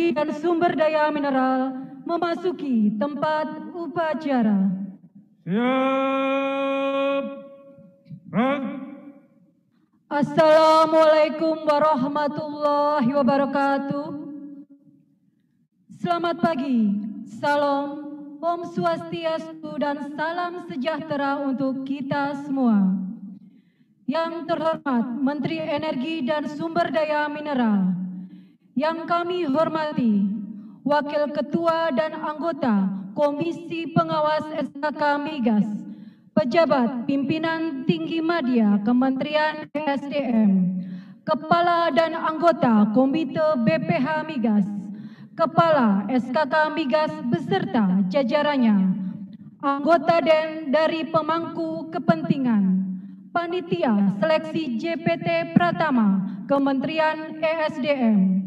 Energi dan Sumber Daya Mineral memasuki tempat upacara. Siap. Gerak. Assalamualaikum warahmatullahi wabarakatuh. Selamat pagi, salam, Om Swastiastu dan salam sejahtera untuk kita semua. Yang terhormat Menteri Energi dan Sumber Daya Mineral, yang kami hormati Wakil Ketua dan anggota Komisi Pengawas SKK Migas, pejabat pimpinan tinggi media Kementerian ESDM, Kepala dan anggota Komite BPH Migas, Kepala SKK Migas beserta jajarannya, anggota dari pemangku kepentingan, Panitia Seleksi JPT Pratama Kementerian ESDM,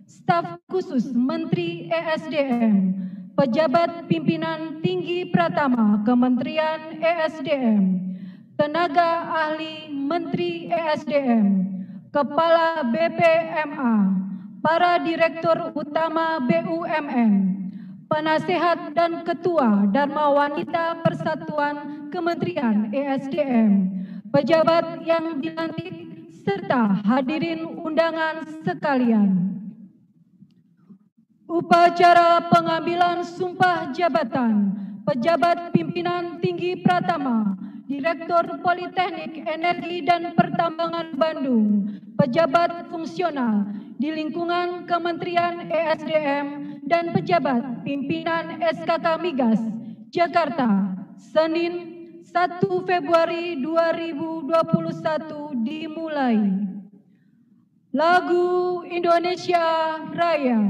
Staf Khusus Menteri ESDM, pejabat pimpinan tinggi Pratama Kementerian ESDM, tenaga ahli Menteri ESDM, Kepala BPMA, para Direktur Utama BUMN, Penasehat dan Ketua Dharma Wanita Persatuan Kementerian ESDM, pejabat yang dilantik, serta hadirin undangan sekalian. Upacara pengambilan sumpah jabatan pejabat pimpinan tinggi Pratama, Direktur Politeknik Energi dan Pertambangan Bandung, pejabat fungsional di lingkungan Kementerian ESDM dan pejabat pimpinan SKK Migas, Jakarta, Senin 1 Februari 2021 dimulai. Lagu Indonesia Raya.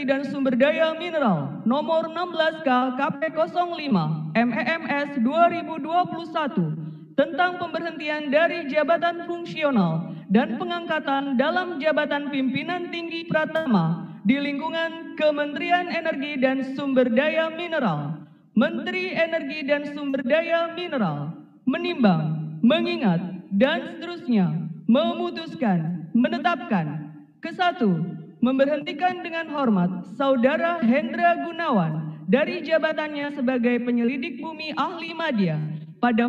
Dan Sumber Daya Mineral nomor 16K KP05 MEMS 2021 tentang pemberhentian dari jabatan fungsional dan pengangkatan dalam jabatan pimpinan tinggi Pratama di lingkungan Kementerian Energi dan Sumber Daya Mineral. Menteri Energi dan Sumber Daya Mineral menimbang, mengingat, dan seterusnya memutuskan, menetapkan ke-1. Memberhentikan dengan hormat Saudara Hendra Gunawan dari jabatannya sebagai penyelidik bumi ahli madya pada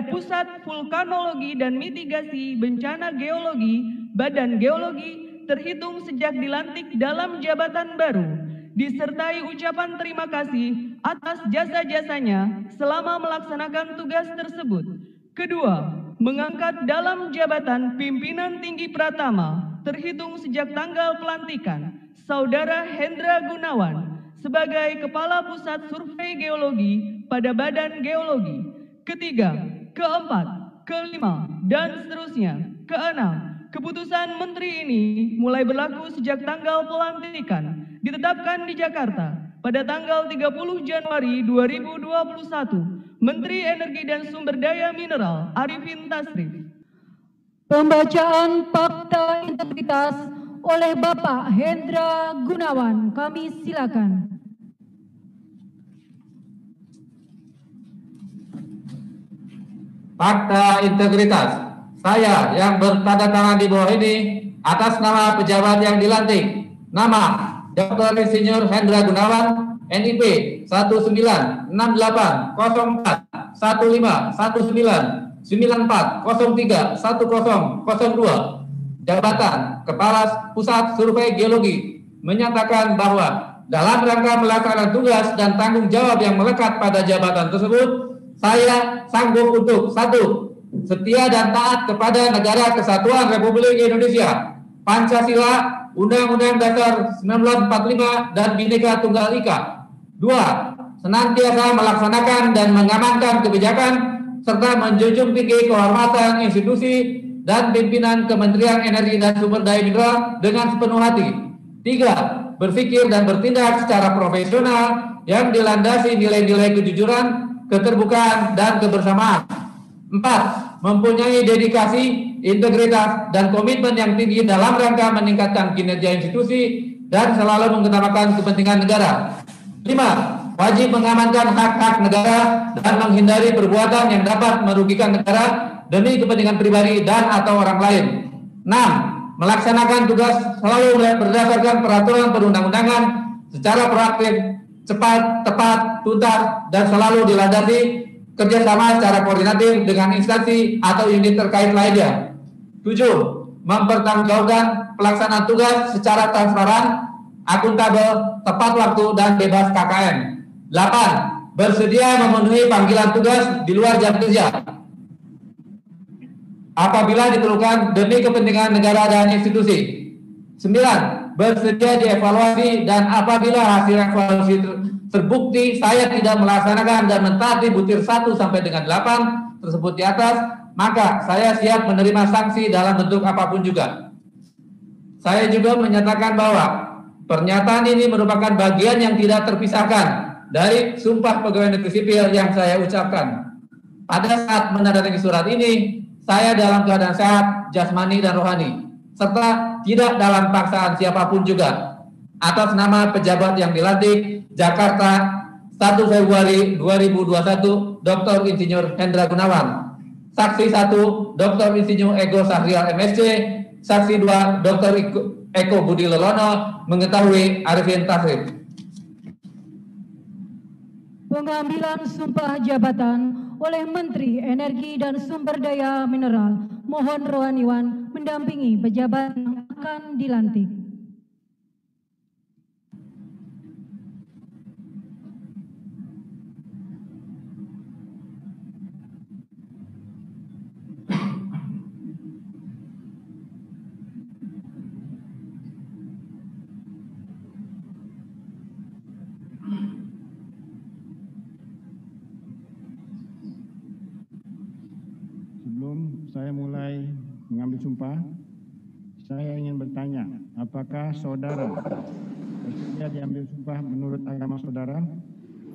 Pusat Vulkanologi dan Mitigasi Bencana Geologi Badan Geologi terhitung sejak dilantik dalam jabatan baru, disertai ucapan terima kasih atas jasa-jasanya selama melaksanakan tugas tersebut. Kedua, mengangkat dalam jabatan pimpinan tinggi Pratama terhitung sejak tanggal pelantikan Saudara Hendra Gunawan sebagai Kepala Pusat Survei Geologi pada Badan Geologi. Ketiga, keempat, kelima, dan seterusnya. Keenam, keputusan Menteri ini mulai berlaku sejak tanggal pelantikan ditetapkan di Jakarta pada tanggal 30 Januari 2021. Menteri Energi dan Sumber Daya Mineral Arifin Tasrif. Pembacaan fakta integritas oleh Bapak Hendra Gunawan. Kami silakan. Fakta integritas. Saya yang bertanda tangan di bawah ini atas nama pejabat yang dilantik. Nama Dr. Insinyur Hendra Gunawan, NIP 1904-04-19-94-03-1002. Jabatan Kepala Pusat Survei Geologi menyatakan bahwa dalam rangka melaksanakan tugas dan tanggung jawab yang melekat pada jabatan tersebut, saya sanggup untuk 1. Setia dan taat kepada Negara Kesatuan Republik Indonesia, Pancasila, Undang-Undang Dasar 1945, dan Bhinneka Tunggal Ika. 2. Senantiasa melaksanakan dan mengamankan kebijakan serta menjunjung tinggi kehormatan institusi dan pimpinan Kementerian Energi dan Sumber Daya Mineral dengan sepenuh hati. 3. Berpikir dan bertindak secara profesional yang dilandasi nilai-nilai kejujuran, keterbukaan, dan kebersamaan. 4. Mempunyai dedikasi, integritas, dan komitmen yang tinggi dalam rangka meningkatkan kinerja institusi dan selalu mengutamakan kepentingan negara. 5. Wajib mengamankan hak-hak negara dan menghindari perbuatan yang dapat merugikan negara demi kepentingan pribadi dan atau orang lain. 6. Melaksanakan tugas selalu berdasarkan peraturan perundang-undangan secara proaktif, cepat, tepat, tuntas, dan selalu dilandasi kerjasama secara koordinatif dengan instansi atau unit terkait lainnya. 7. Mempertanggungjawabkan pelaksanaan tugas secara transparan, akuntabel, tepat waktu, dan bebas KKN. 8. Bersedia memenuhi panggilan tugas di luar jam kerja apabila diperlukan demi kepentingan negara dan institusi. 9. Bersedia dievaluasi dan apabila hasil evaluasi terbukti saya tidak melaksanakan dan mentaati butir 1 sampai dengan 8 tersebut di atas, maka saya siap menerima sanksi dalam bentuk apapun juga. Saya juga menyatakan bahwa pernyataan ini merupakan bagian yang tidak terpisahkan dari sumpah pegawai negeri sipil yang saya ucapkan. Pada saat menandatangani surat ini, saya dalam keadaan sehat, jasmani dan rohani, serta tidak dalam paksaan siapapun juga. Atas nama pejabat yang dilantik, Jakarta, 1 Februari 2021, Dr. Insinyur Hendra Gunawan. Saksi 1, Dr. Insinyur Ego Sahrial MSc. Saksi 2, Dr. Eko Budi Lelono, mengetahui Arifin Tasrif. Pengambilan sumpah jabatan oleh Menteri Energi dan Sumber Daya Mineral. Mohon rohaniwan mendampingi pejabat yang akan dilantik. Sebelum saya mulai mengambil sumpah, saya ingin bertanya, apakah saudara bersedia diambil sumpah menurut agama saudara?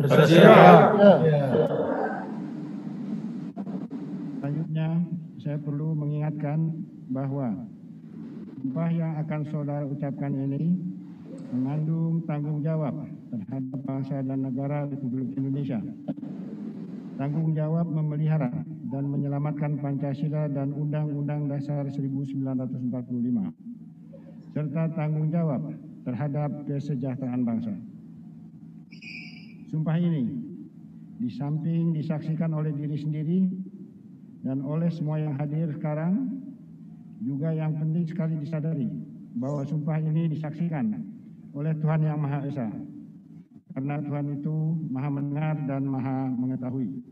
Bersedia. Selanjutnya, saya perlu mengingatkan bahwa sumpah yang akan saudara ucapkan ini mengandung tanggung jawab terhadap bangsa dan negara Republik Indonesia. Tanggung jawab memelihara dan menyelamatkan Pancasila dan Undang-Undang Dasar 1945, serta tanggung jawab terhadap kesejahteraan bangsa. Sumpah ini, di samping disaksikan oleh diri sendiri dan oleh semua yang hadir sekarang, juga yang penting sekali disadari bahwa sumpah ini disaksikan oleh Tuhan Yang Maha Esa, karena Tuhan itu Maha mendengar dan Maha mengetahui.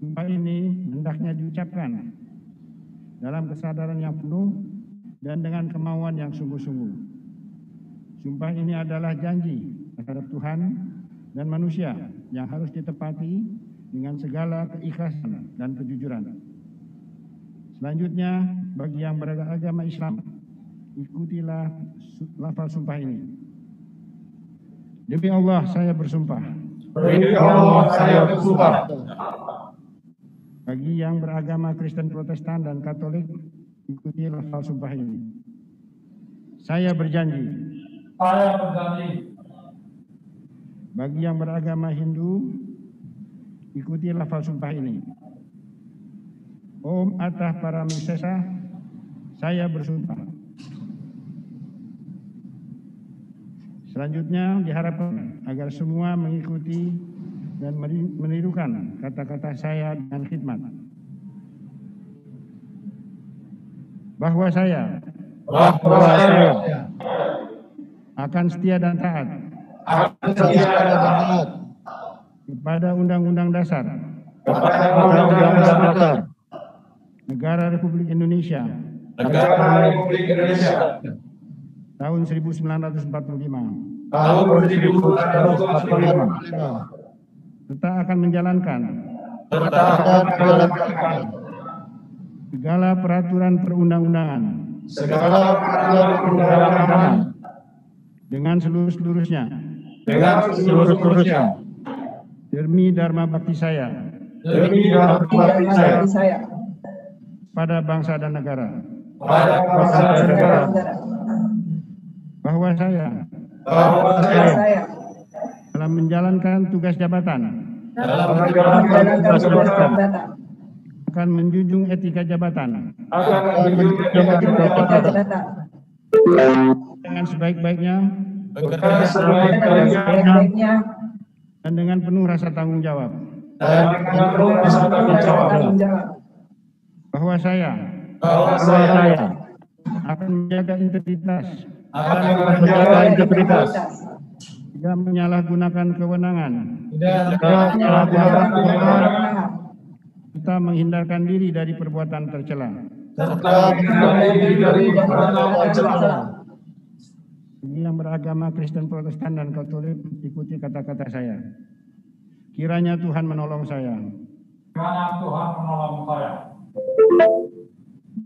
Sumpah ini hendaknya diucapkan dalam kesadaran yang penuh dan dengan kemauan yang sungguh-sungguh. Sumpah ini adalah janji terhadap Tuhan dan manusia yang harus ditepati dengan segala keikhlasan dan kejujuran. Selanjutnya, bagi yang beragama Islam, ikutilah lafal sumpah ini. Demi Allah saya bersumpah. Demi Allah saya bersumpah. Bagi yang beragama Kristen, Protestan, dan Katolik, ikuti lafal sumpah ini. Saya berjanji. Saya berjanji. Bagi yang beragama Hindu, ikuti lafal sumpah ini. Om Atah Paramisesa, saya bersumpah. Selanjutnya diharapkan agar semua mengikuti dan menirukan kata-kata saya dengan khidmat. Bahwa saya akan setia dan taat kepada Undang-Undang Dasar Negara Republik Indonesia tahun 1945 serta akan menjalankan segala peraturan perundang-undangan dengan seluruh-seluruhnya demi dharma bakti saya pada bangsa dan negara. Bahwa saya dalam menjalankan tugas jabatan akan menjunjung etika jabatan dengan sebaik-baiknya dan dengan penuh rasa tanggung jawab. Bahwa saya akan menjaga integritas, tidak menyalahgunakan kewenangan, kita menghindarkan diri dari perbuatan tercela. Bagi yang beragama Kristen, Protestan, dan Katolik, ikuti kata-kata saya. Kiranya Tuhan menolong saya.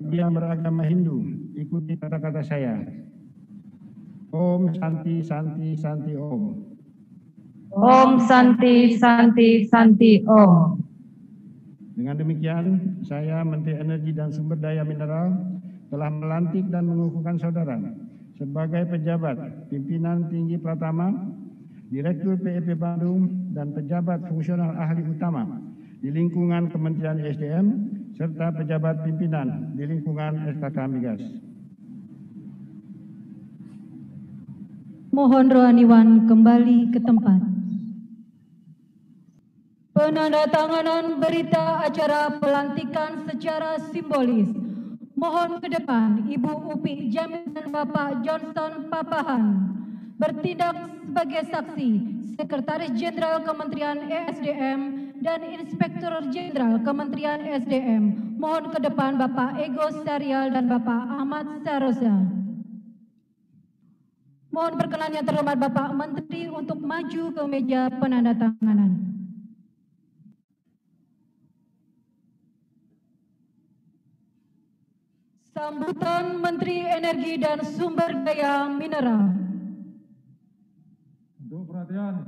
Bagi yang beragama Hindu, ikuti kata-kata saya. Om Santi Santi Santi Om. Om Santi Santi Santi Om. Dengan demikian, saya Menteri Energi dan Sumber Daya Mineral telah melantik dan mengukuhkan saudara sebagai pejabat pimpinan tinggi Pratama, Direktur PEP Bandung, dan pejabat fungsional ahli utama di lingkungan Kementerian SDM serta pejabat pimpinan di lingkungan SKK Migas. Mohon rohaniwan kembali ke tempat. Penandatanganan berita acara pelantikan secara simbolis. Mohon ke depan Ibu Upi Jamil dan Bapak Johnson Papahan bertindak sebagai saksi Sekretaris Jenderal Kementerian ESDM dan Inspektur Jenderal Kementerian SDM. Mohon ke depan Bapak Ego Sarial dan Bapak Ahmad Sarosa. Mohon perkenan yang terhormat Bapak Menteri untuk maju ke meja penandatanganan. Sambutan Menteri Energi dan Sumber Daya Mineral. Untuk perhatian,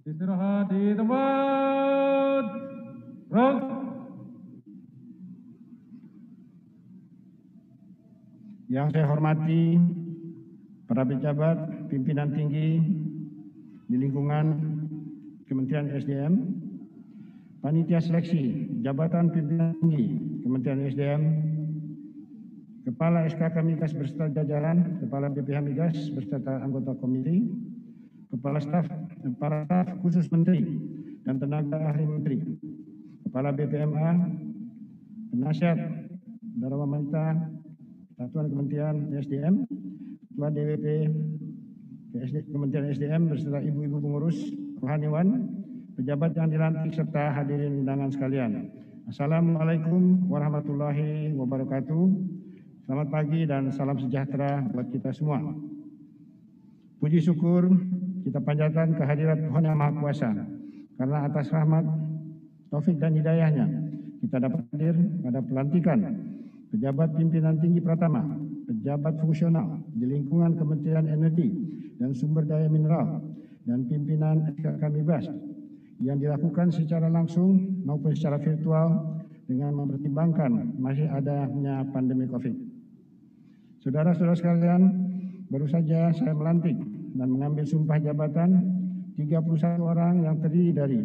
istirahat di tempat. Rock. Yang saya hormati para pejabat pimpinan tinggi di lingkungan Kementerian SDM, panitia seleksi jabatan pimpinan tinggi Kementerian SDM, Kepala SKK Migas beserta jajaran, Kepala BPH Migas beserta anggota komite, Kepala Staf, para staf khusus Menteri dan tenaga ahli Menteri, Kepala BPMA, penasihat Dharma Manta, Satuan Kementerian SDM, Ketua DWP Kementerian SDM beserta ibu-ibu pengurus, rohaniwan, pejabat yang dilantik serta hadirin undangan sekalian. Assalamualaikum warahmatullahi wabarakatuh. Selamat pagi dan salam sejahtera buat kita semua. Puji syukur kita panjatkan kehadirat Tuhan Yang Maha Kuasa, karena atas rahmat, taufik dan hidayahnya kita dapat hadir pada pelantikan pejabat pimpinan tinggi Pratama, pejabat fungsional di lingkungan Kementerian Energi dan Sumber Daya Mineral, dan pimpinan SKK Migas yang dilakukan secara langsung maupun secara virtual dengan mempertimbangkan masih adanya pandemi COVID. Saudara-saudara sekalian, baru saja saya melantik dan mengambil sumpah jabatan 31 orang yang terdiri dari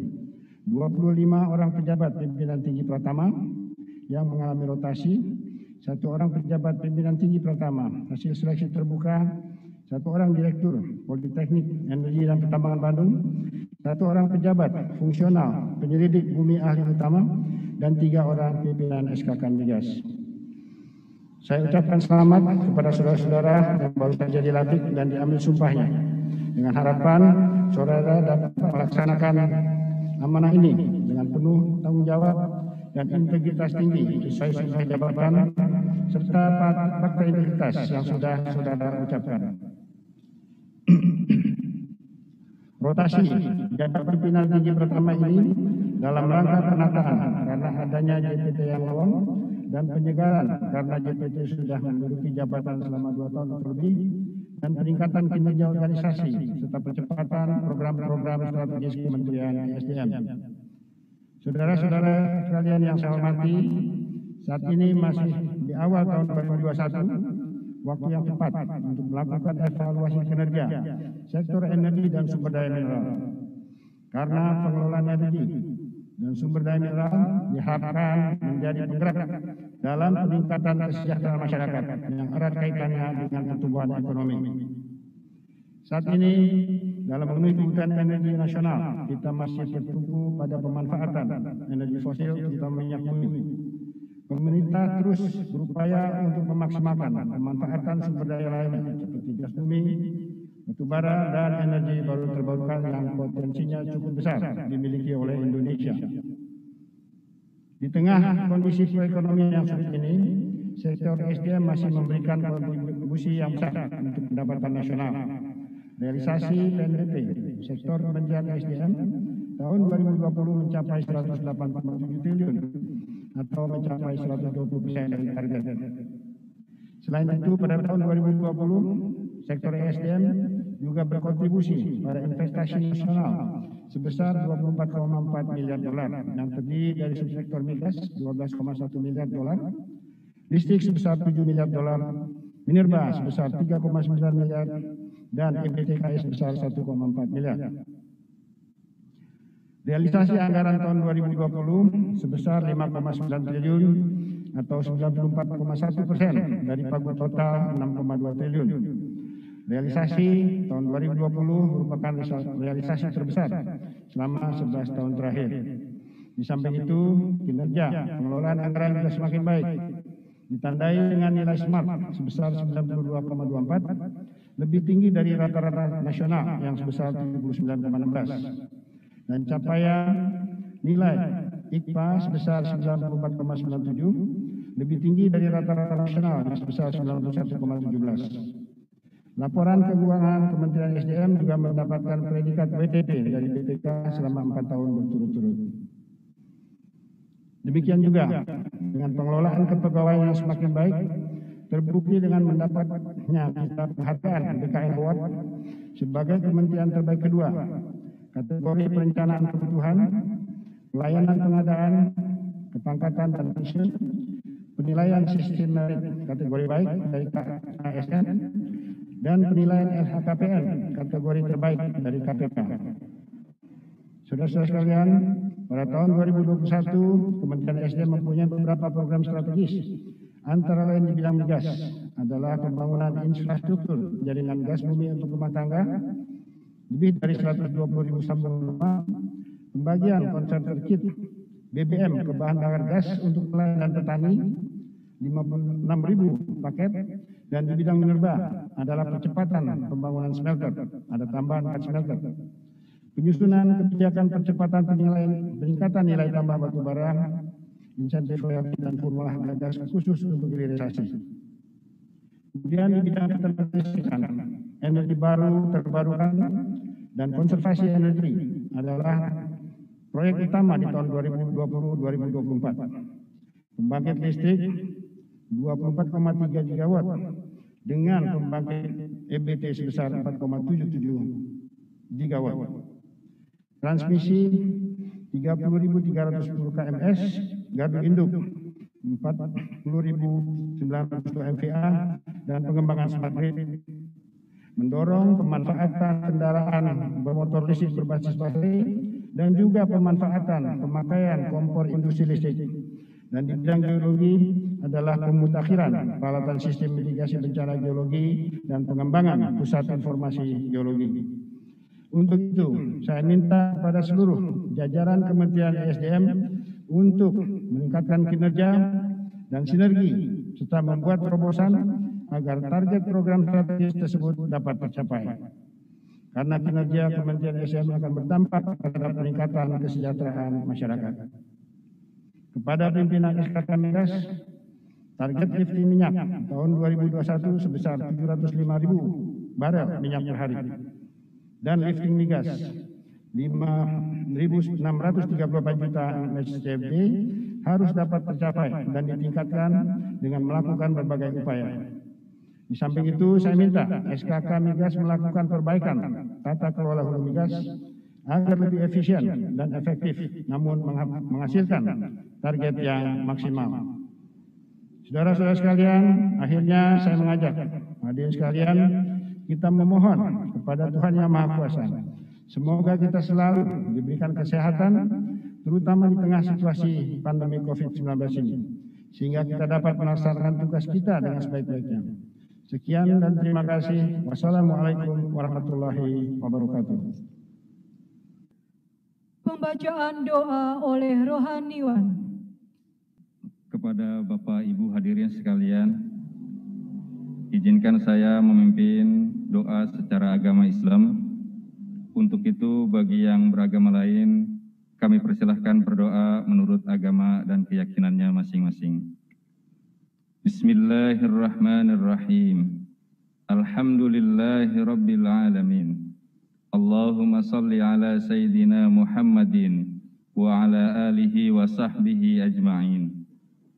25 orang pejabat pimpinan tinggi Pratama yang mengalami rotasi, 1 orang pejabat pimpinan tinggi Pratama hasil seleksi terbuka, 1 orang direktur Politeknik Energi dan Pertambangan Bandung, 1 orang pejabat fungsional penyelidik bumi ahli utama, dan 3 orang pimpinan SKK Migas. Saya ucapkan selamat kepada saudara-saudara yang baru saja dilantik dan diambil sumpahnya, dengan harapan saudara dapat melaksanakan amanah ini dengan penuh tanggung jawab dan integritas tinggi sesuai sumpah jabatan serta fakta integritas yang sudah saudara ucapkan. Rotasi jabat pimpinan tinggi Pratama ini dalam rangka penataan karena adanya JPT yang lowong dan penyegaran karena JPT sudah menduduki jabatan selama 2 tahun lebih, dan peningkatan kinerja organisasi serta percepatan program-program strategis Kementerian SDM. Saudara-saudara sekalian yang saya hormati, saat ini masih di awal tahun 2021, waktu yang tepat untuk melakukan evaluasi kinerja sektor energi dan sumber daya mineral. Karena pengelolaan energi dan sumber daya mineral diharapkan menjadi penggerak dalam peningkatan kesejahteraan masyarakat yang erat kaitannya dengan pertumbuhan ekonomi. Saat ini, dalam memenuhi kebutuhan energi nasional, kita masih tertumpu pada pemanfaatan energi fosil terutama minyak bumi. Pemerintah terus berupaya untuk memaksimalkan pemanfaatan sumber daya lainnya seperti gas bumi, batu bara, dan energi baru terbarukan yang potensinya cukup besar dimiliki oleh Indonesia. Di tengah kondisi perekonomian yang sulit ini, sektor SDM masih memberikan kontribusi yang besar untuk pendapatan nasional. Realisasi PNBP sektor kementerian SDM tahun 2020 mencapai 187 triliun atau mencapai 120% dari target. Selain itu, pada tahun 2020, sektor SDM juga berkontribusi pada investasi nasional sebesar 24,4 miliar dolar yang terdiri dari subsektor migas 12,1 miliar dolar, listrik sebesar 7 miliar dolar, minerba sebesar 3,9 miliar, dan EBTKS sebesar 1,4 miliar. Realisasi anggaran tahun 2020 sebesar 5,9 triliun atau 94,1% dari pagu total 6,2 triliun. Realisasi tahun 2020 merupakan realisasi terbesar selama 11 tahun terakhir. Di samping itu, kinerja pengelolaan anggaran juga semakin baik, ditandai dengan nilai SMART sebesar 92,24, lebih tinggi dari rata-rata nasional yang sebesar 79,16. Dan capaian nilai IKPA sebesar 94,97, lebih tinggi dari rata-rata nasional yang sebesar 91,17. Laporan keuangan Kementerian SDM juga mendapatkan predikat WTP dari BPK selama 4 tahun berturut-turut. Demikian juga dengan pengelolaan kepegawaian yang semakin baik, terbukti dengan mendapatnya kitab penghargaan BKN Award sebagai kementerian terbaik kedua, kategori perencanaan kebutuhan, pelayanan pengadaan, kepangkatan dan pensiun, penilaian sistem merit kategori baik dari KASN, dan penilaian LHKPN kategori terbaik dari KPK. Saudara-saudara sekalian, pada tahun 2021, Kementerian SDM mempunyai beberapa program strategis, antara lain di bidang migas adalah pembangunan infrastruktur jaringan gas bumi untuk rumah tangga, lebih dari 120.000 sambungan rumah, pembagian konverter kit BBM ke bahan bakar gas untuk nelayan dan petani, 56.000 paket, dan di bidang minerba adalah percepatan pembangunan smelter, ada tambahan 4 smelter. Penyusunan kebijakan percepatan peningkatan nilai tambah batu bara, insentif royalti dan formula harga gas khusus untuk hilirisasi. Kemudian di bidang ketenagalistrikan, energi baru terbarukan dan konservasi energi adalah proyek utama di tahun 2020-2024. Pembangkit listrik 24,3 gigawatt dengan pembangkit EBT sebesar 4,77 gigawatt. Transmisi 30.310 kms, gardu induk 40.900 MVA, dan pengembangan smart grid. Mendorong pemanfaatan kendaraan bermotor listrik berbasis baterai dan juga pemanfaatan pemakaian kompor industri listrik. Dan di bidang geologi adalah pemutakhiran peralatan sistem mitigasi bencana geologi dan pengembangan pusat informasi geologi. Untuk itu, saya minta kepada seluruh jajaran Kementerian ESDM untuk meningkatkan kinerja dan sinergi serta membuat terobosan agar target program strategis tersebut dapat tercapai. Karena kinerja Kementerian ESDM akan berdampak terhadap peningkatan kesejahteraan masyarakat. Kepada pimpinan SKK Migas, target lifting minyak tahun 2021 sebesar 705.000 barel minyak per hari. Dan lifting migas 5.634 juta MSCFD harus dapat tercapai dan ditingkatkan dengan melakukan berbagai upaya. Di samping itu, saya minta SKK Migas melakukan perbaikan tata kelola hulu migas agar lebih efisien dan efektif, namun menghasilkan target yang maksimal. Saudara-saudara sekalian, akhirnya saya mengajak hadirin sekalian, kita memohon kepada Tuhan Yang Maha Kuasa, semoga kita selalu diberikan kesehatan, terutama di tengah situasi pandemi COVID-19 ini, sehingga kita dapat melaksanakan tugas kita dengan sebaik-baiknya. Sekian dan terima kasih. Wassalamualaikum warahmatullahi wabarakatuh. Pembacaan doa oleh Rohaniwan. Kepada Bapak Ibu hadirin sekalian, izinkan saya memimpin doa secara agama Islam. Untuk itu, bagi yang beragama lain, kami persilahkan berdoa menurut agama dan keyakinannya masing-masing. Bismillahirrahmanirrahim. Alhamdulillahi Rabbil Alamin. Allahumma salli ala Sayyidina Muhammadin wa ala alihi wa sahbihi ajma'in.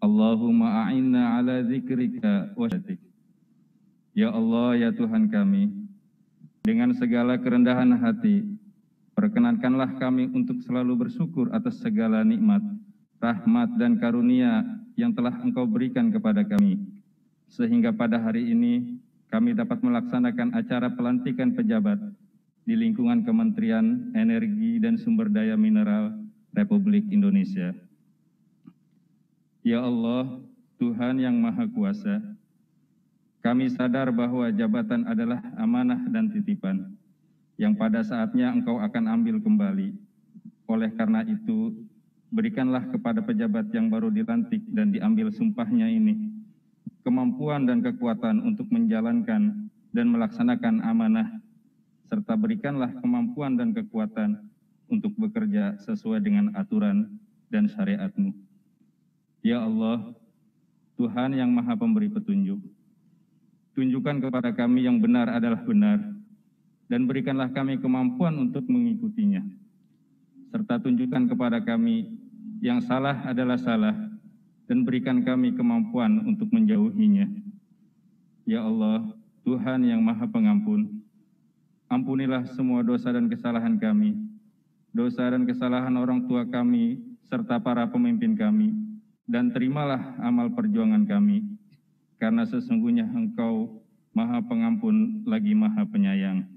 Allahumma a'inna ala zikrika wa syatik. Ya Allah, ya Tuhan kami, dengan segala kerendahan hati, perkenankanlah kami untuk selalu bersyukur atas segala nikmat, rahmat dan karunia yang telah Engkau berikan kepada kami, sehingga pada hari ini kami dapat melaksanakan acara pelantikan pejabat di lingkungan Kementerian Energi dan Sumber Daya Mineral Republik Indonesia. Ya Allah, Tuhan yang Maha Kuasa, kami sadar bahwa jabatan adalah amanah dan titipan yang pada saatnya Engkau akan ambil kembali. Oleh karena itu, berikanlah kepada pejabat yang baru dilantik dan diambil sumpahnya ini kemampuan dan kekuatan untuk menjalankan dan melaksanakan amanah, serta berikanlah kemampuan dan kekuatan untuk bekerja sesuai dengan aturan dan syariat-Mu. Ya Allah, Tuhan yang Maha Pemberi petunjuk, tunjukkan kepada kami yang benar adalah benar, dan berikanlah kami kemampuan untuk mengikutinya. Serta tunjukkan kepada kami yang salah adalah salah, dan berikan kami kemampuan untuk menjauhinya. Ya Allah, Tuhan yang Maha Pengampun, ampunilah semua dosa dan kesalahan kami, dosa dan kesalahan orang tua kami, serta para pemimpin kami, dan terimalah amal perjuangan kami, karena sesungguhnya Engkau Maha Pengampun lagi Maha Penyayang.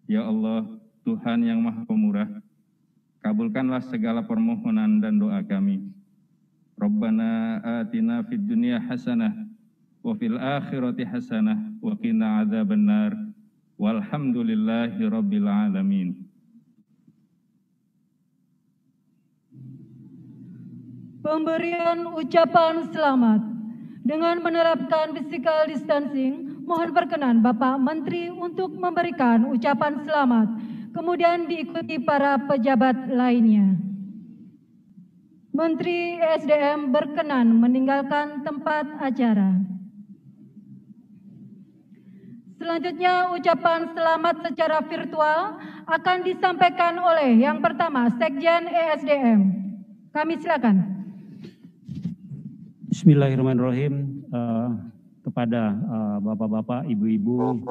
Ya Allah, Tuhan yang Maha Pemurah, kabulkanlah segala permohonan dan doa kami. Rabbana atina fid dunya hasanah wa fil akhirati hasanah wa qina adzabannar. Walhamdulillahi rabbil alamin. Pemberian ucapan selamat dengan menerapkan physical distancing. Mohon perkenan Bapak Menteri untuk memberikan ucapan selamat, kemudian diikuti para pejabat lainnya. Menteri ESDM berkenan meninggalkan tempat acara. Selanjutnya ucapan selamat secara virtual akan disampaikan oleh yang pertama Sekjen ESDM. Kami silakan. Bismillahirrahmanirrahim. Kepada bapak-bapak, ibu-ibu,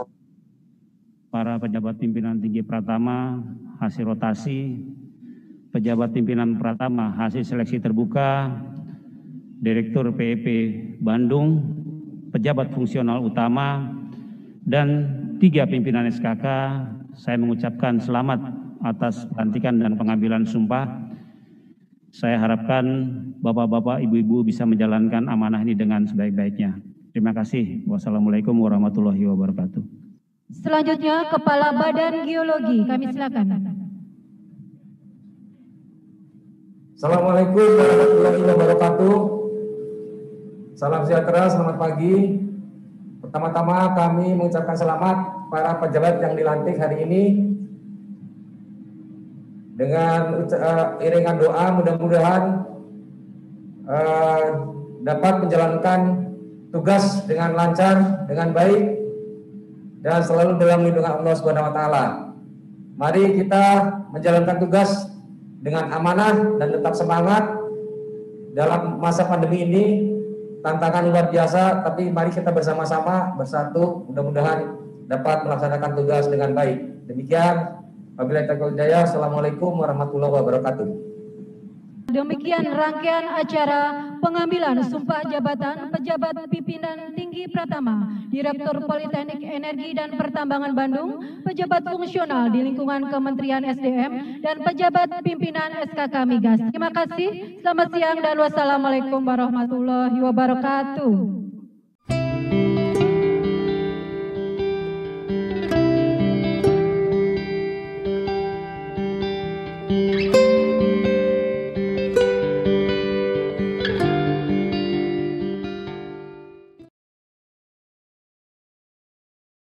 para pejabat pimpinan tinggi Pratama hasil rotasi, pejabat pimpinan Pratama hasil seleksi terbuka, Direktur PEP Bandung, pejabat fungsional utama, dan 3 pimpinan SKK, saya mengucapkan selamat atas pelantikan dan pengambilan sumpah. Saya harapkan bapak-bapak, ibu-ibu bisa menjalankan amanah ini dengan sebaik-baiknya. Terima kasih. Wassalamualaikum warahmatullahi wabarakatuh. Selanjutnya Kepala Badan Geologi, kami silakan. Assalamualaikum warahmatullahi wabarakatuh. Salam sejahtera, selamat pagi. Pertama-tama kami mengucapkan selamat para pejabat yang dilantik hari ini. Dengan iringan doa mudah-mudahan dapat menjalankan tugas dengan lancar, dengan baik, dan selalu dalam lindungan Allah Subhanahu wa Ta'ala. Mari kita menjalankan tugas dengan amanah dan tetap semangat dalam masa pandemi ini. Tantangan luar biasa, tapi mari kita bersama-sama bersatu, mudah-mudahan dapat melaksanakan tugas dengan baik. Demikian, wabillahi taufiq wal hidayah. Assalamualaikum warahmatullahi wabarakatuh. Demikian rangkaian acara pengambilan sumpah jabatan pejabat pimpinan tinggi Pratama, Direktur Politeknik Energi dan Pertambangan Bandung, pejabat fungsional di lingkungan Kementerian SDM, dan pejabat pimpinan SKK Migas. Terima kasih, selamat siang dan wassalamualaikum warahmatullahi wabarakatuh.